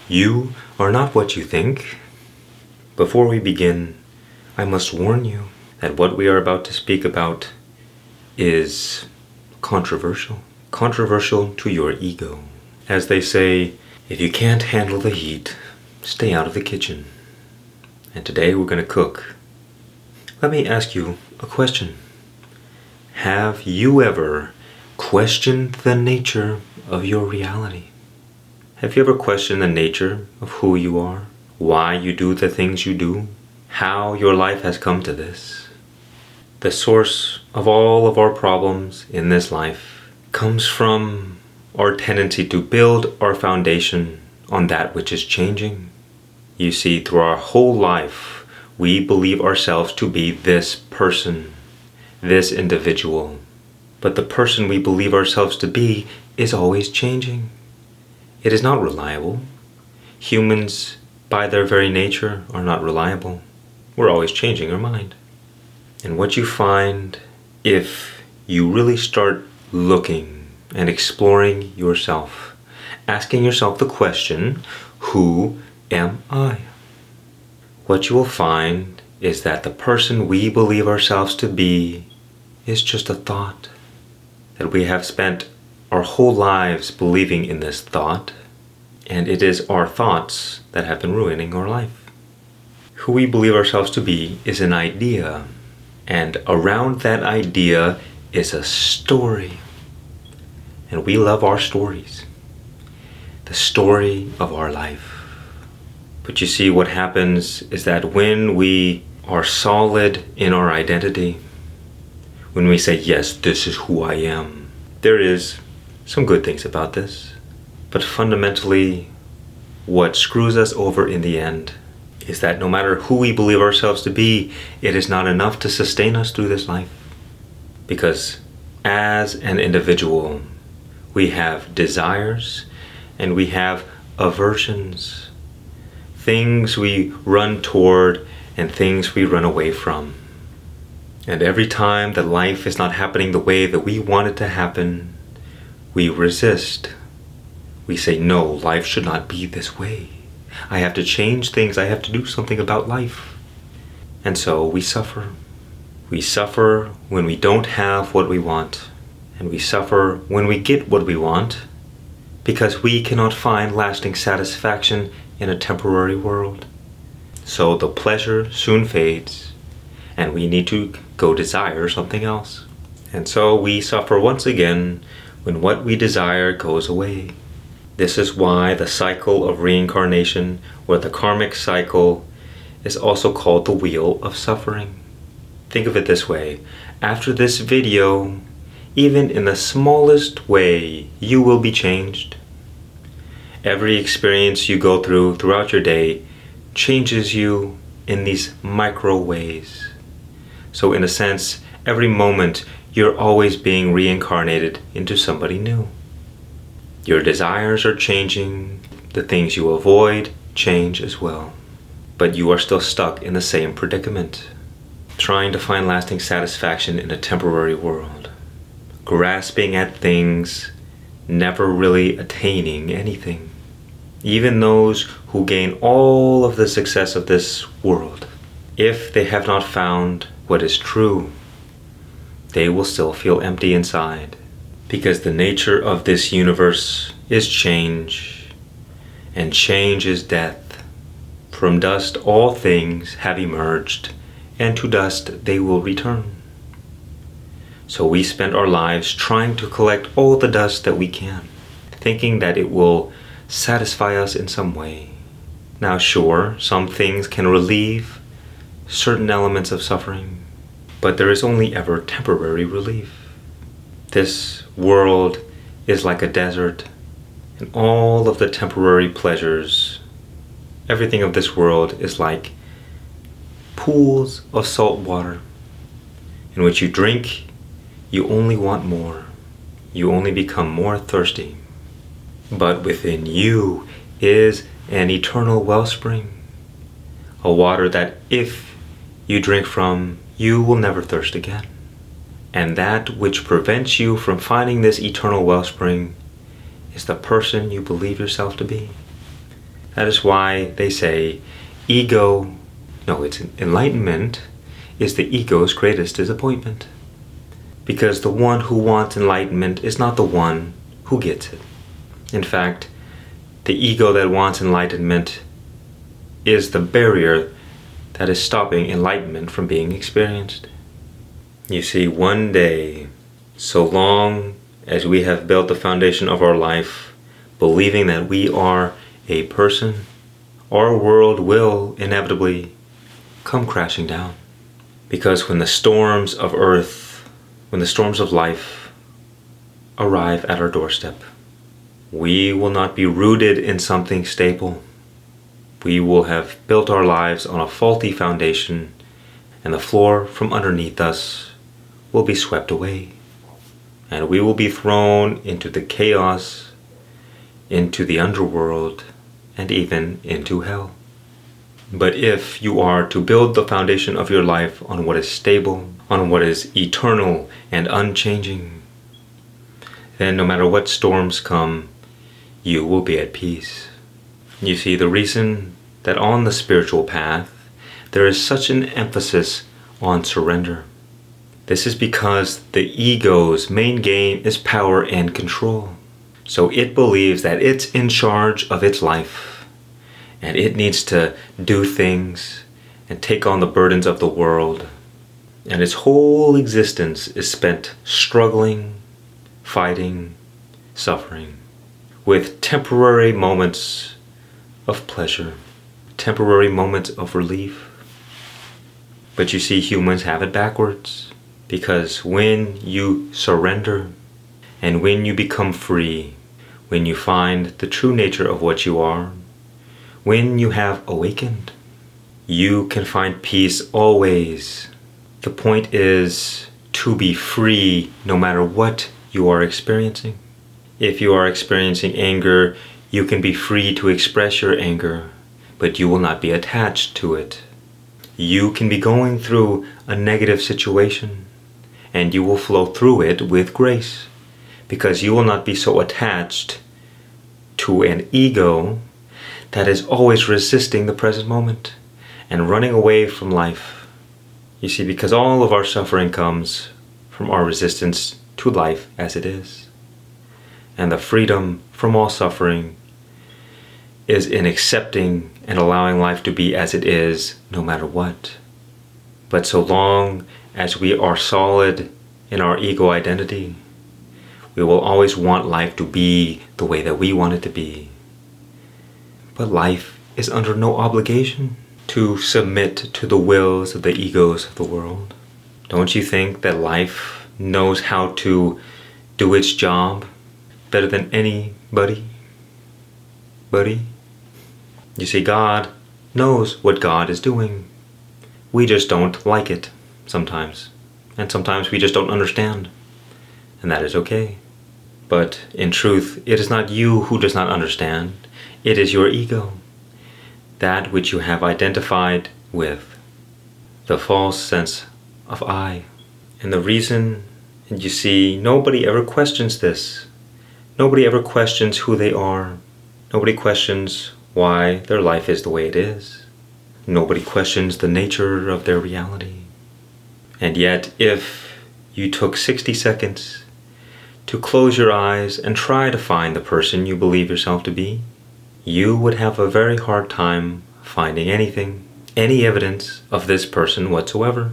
You are not what you think. Before we begin, I must warn you that what we are about to speak about is controversial. Controversial to your ego. As they say, if you can't handle the heat, stay out of the kitchen. And today we're going to cook. Let me ask you a question. Have you ever questioned the nature of your reality? Have you ever questioned the nature of who you are? Why you do the things you do? How your life has come to this? The source of all of our problems in this life comes from our tendency to build our foundation on that which is changing. You see, through our whole life, we believe ourselves to be this person, this individual. But the person we believe ourselves to be is always changing. It is not reliable. Humans, by their very nature, are not reliable. We're always changing our mind. And what you find, if you really start looking and exploring yourself, asking yourself the question, who am I? What you will find is that the person we believe ourselves to be is just a thought. That we have spent our whole lives believing in this thought, and it is our thoughts that have been ruining our life. Who we believe ourselves to be is an idea, and around that idea is a story. And we love our stories. The story of our life. But you see, what happens is that when we are solid in our identity, when we say, yes, this is who I am, there is some good things about this. But fundamentally, what screws us over in the end is that no matter who we believe ourselves to be, it is not enough to sustain us through this life. Because as an individual, we have desires and we have aversions. Things we run toward and things we run away from. And every time that life is not happening the way that we want it to happen, we resist. We say, no, life should not be this way. I have to change things. I have to do something about life. And so we suffer. We suffer when we don't have what we want. And we suffer when we get what we want because we cannot find lasting satisfaction in a temporary world. So the pleasure soon fades and we need to go desire something else. And so we suffer once again when what we desire goes away. This is why the cycle of reincarnation, or the karmic cycle, is also called the wheel of suffering. Think of it this way. After this video, even in the smallest way, you will be changed. Every experience you go through throughout your day changes you in these micro ways. So in a sense, every moment you're always being reincarnated into somebody new. Your desires are changing, the things you avoid change as well. But you are still stuck in the same predicament, trying to find lasting satisfaction in a temporary world, grasping at things, never really attaining anything. Even those who gain all of the success of this world, if they have not found what is true, they will still feel empty inside. Because the nature of this universe is change, and change is death. From dust all things have emerged, and to dust they will return. So we spend our lives trying to collect all the dust that we can, thinking that it will satisfy us in some way. Now sure, some things can relieve certain elements of suffering, but there is only ever temporary relief. This world is like a desert, and all of the temporary pleasures, everything of this world is like pools of salt water in which you drink, you only want more. You only become more thirsty. But within you is an eternal wellspring, a water that if you drink from, you will never thirst again. And that which prevents you from finding this eternal wellspring is the person you believe yourself to be. That is why they say enlightenment is the ego's greatest disappointment. Because the one who wants enlightenment is not the one who gets it. In fact, the ego that wants enlightenment is the barrier that is stopping enlightenment from being experienced. You see, one day, so long as we have built the foundation of our life, believing that we are a person, our world will inevitably come crashing down. Because when the storms of earth, when the storms of life arrive at our doorstep, we will not be rooted in something stable. We will have built our lives on a faulty foundation, and the floor from underneath us will be swept away. And we will be thrown into the chaos, into the underworld, and even into hell. But if you are to build the foundation of your life on what is stable, on what is eternal and unchanging, then no matter what storms come, you will be at peace. You see, the reason that on the spiritual path there is such an emphasis on surrender. This is because the ego's main game is power and control. So it believes that it's in charge of its life, and it needs to do things and take on the burdens of the world. And its whole existence is spent struggling, fighting, suffering, with temporary moments of pleasure, temporary moments of relief. But you see, humans have it backwards, because when you surrender and when you become free, when you find the true nature of what you are, when you have awakened, you can find peace always. The point is to be free no matter what you are experiencing. If you are experiencing anger, you can be free to express your anger, but you will not be attached to it. You can be going through a negative situation, and you will flow through it with grace, because you will not be so attached to an ego that is always resisting the present moment and running away from life. You see, because all of our suffering comes from our resistance to life as it is. And the freedom from all suffering is in accepting and allowing life to be as it is, no matter what. But so long as we are solid in our ego identity, we will always want life to be the way that we want it to be. But life is under no obligation to submit to the wills of the egos of the world. Don't you think that life knows how to do its job better than anybody? You see, God knows what God is doing. We just don't like it sometimes. And sometimes we just don't understand. And that is okay. But in truth, it is not you who does not understand. It is your ego. That which you have identified with. The false sense of I. And the reason, and you see, nobody ever questions this. Nobody ever questions who they are. Nobody questions why their life is the way it is. Nobody questions the nature of their reality. And yet, if you took 60 seconds to close your eyes and try to find the person you believe yourself to be, you would have a very hard time finding anything, any evidence of this person whatsoever.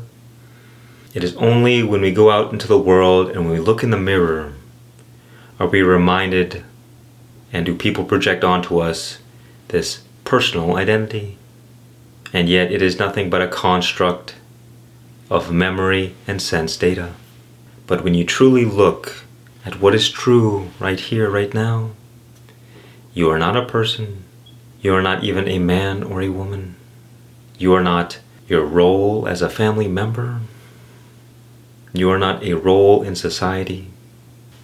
It is only when we go out into the world and when we look in the mirror are we reminded, and do people project onto us this personal identity. And yet it is nothing but a construct of memory and sense data. But when you truly look at what is true right here, right now, you are not a person. You are not even a man or a woman. You are not your role as a family member. You are not a role in society.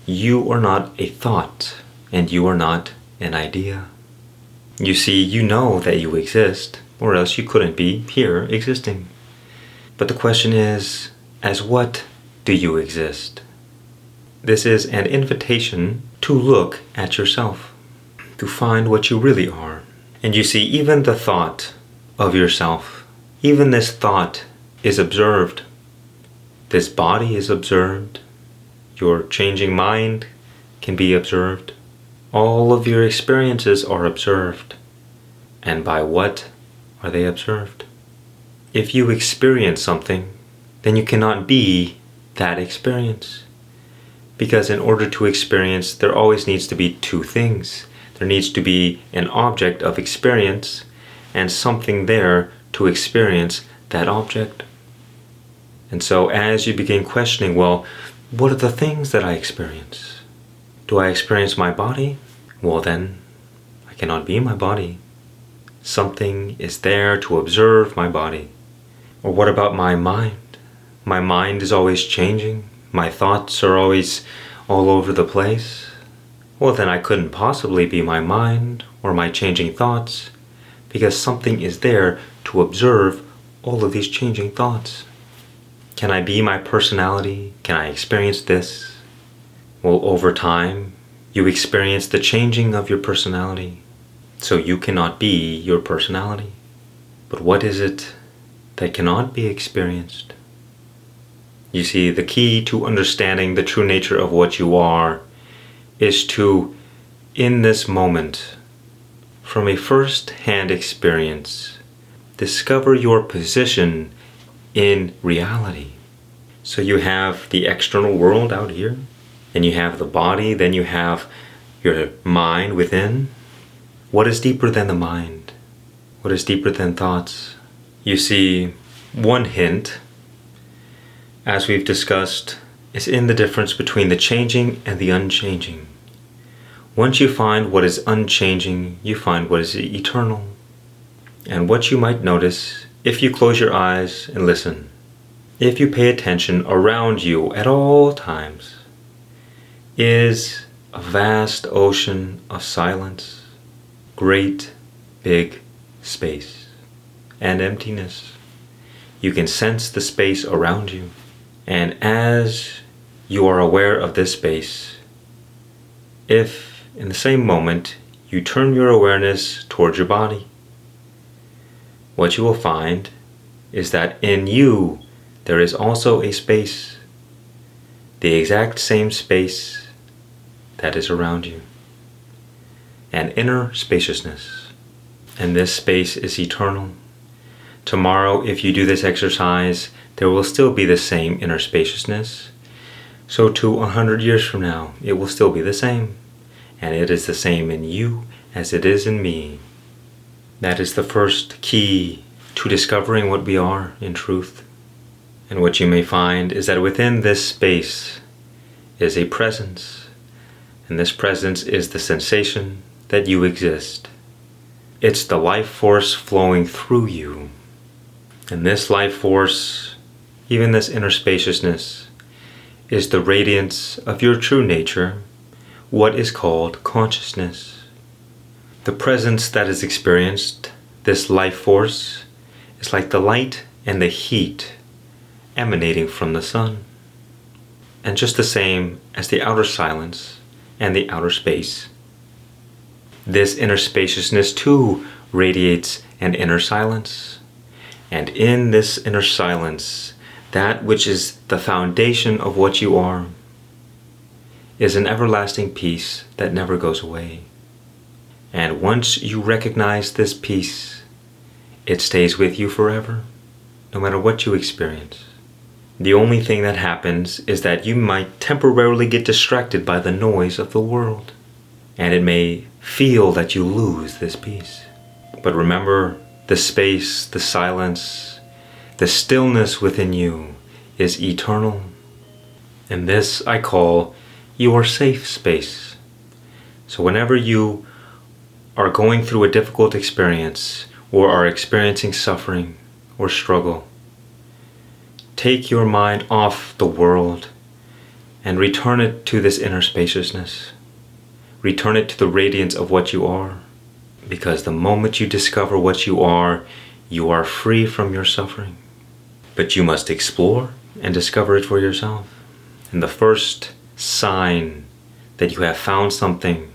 You are not a thought, and you are not an idea. You see, you know that you exist, or else you couldn't be here existing. But the question is, as what do you exist? This is an invitation to look at yourself, to find what you really are. And you see, even the thought of yourself, even this thought is observed. This body is observed. Your changing mind can be observed. All of your experiences are observed. And by what are they observed? If you experience something, then you cannot be that experience. Because in order to experience, there always needs to be two things. There needs to be an object of experience and something there to experience that object. And so as you begin questioning, well, what are the things that I experience? Do I experience my body? Well, then I cannot be my body. Something is there to observe my body. Or what about my mind? My mind is always changing. My thoughts are always all over the place. Well, then I couldn't possibly be my mind or my changing thoughts, because something is there to observe all of these changing thoughts. Can I be my personality? Can I experience this? Well, over time, you experience the changing of your personality, so you cannot be your personality. But what is it that cannot be experienced? You see, the key to understanding the true nature of what you are is to, in this moment, from a first-hand experience, discover your position in reality. So you have the external world out here, and you have the body, then you have your mind within. What is deeper than the mind? What is deeper than thoughts? You see, one hint, as we've discussed, is in the difference between the changing and the unchanging. Once you find what is unchanging, you find what is eternal. And what you might notice, if you close your eyes and listen, if you pay attention around you at all times, is a vast ocean of silence, great big space, and emptiness. You can sense the space around you. And as you are aware of this space, if in the same moment you turn your awareness towards your body, what you will find is that in you there is also a space, the exact same space that is around you, an inner spaciousness. And this space is eternal. Tomorrow, if you do this exercise, there will still be the same inner spaciousness. So to 100 years from now, it will still be the same. And it is the same in you as it is in me. That is the first key to discovering what we are in truth. And what you may find is that within this space is a presence. And this presence is the sensation that you exist. It's the life force flowing through you. And this life force, even this inner spaciousness, is the radiance of your true nature, what is called consciousness. The presence that is experienced, this life force, is like the light and the heat emanating from the sun. And just the same as the outer silence and the outer space, this inner spaciousness too radiates an inner silence. And in this inner silence, that which is the foundation of what you are, is an everlasting peace that never goes away. And once you recognize this peace, it stays with you forever, no matter what you experience. The only thing that happens is that you might temporarily get distracted by the noise of the world, and it may feel that you lose this peace. But remember, the space, the silence, the stillness within you is eternal. And this I call your safe space. So whenever you are going through a difficult experience or are experiencing suffering or struggle, take your mind off the world and return it to this inner spaciousness. Return it to the radiance of what you are. Because the moment you discover what you are free from your suffering. But you must explore and discover it for yourself. And the first sign that you have found something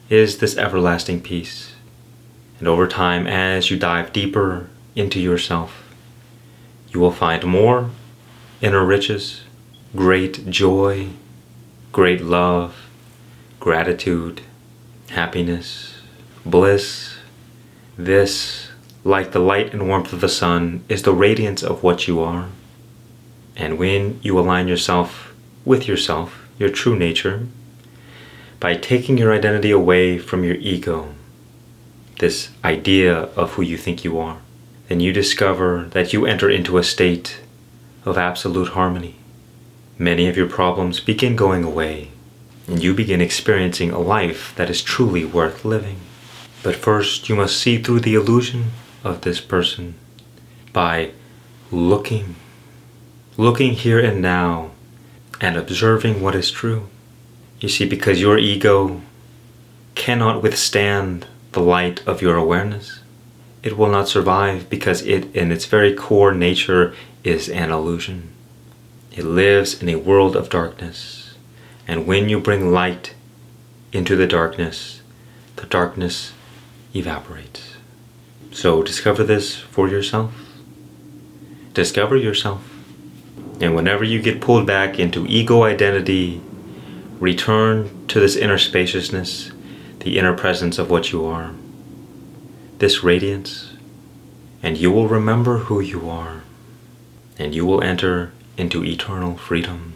is this everlasting peace. And over time, as you dive deeper into yourself, you will find more inner riches, great joy, great love, gratitude, happiness, bliss. This, like the light and warmth of the sun, is the radiance of what you are. And when you align yourself with yourself, your true nature, by taking your identity away from your ego, this idea of who you think you are, then you discover that you enter into a state of absolute harmony. Many of your problems begin going away, and you begin experiencing a life that is truly worth living. But first, you must see through the illusion of this person by looking here and now and observing what is true. You see, because your ego cannot withstand the light of your awareness, it will not survive, because it, in its very core nature, is an illusion. It lives in a world of darkness, and when you bring light into the darkness evaporates. So discover this for yourself. Discover yourself. And whenever you get pulled back into ego identity, return to this inner spaciousness, the inner presence of what you are, this radiance, and you will remember who you are, and you will enter into eternal freedom.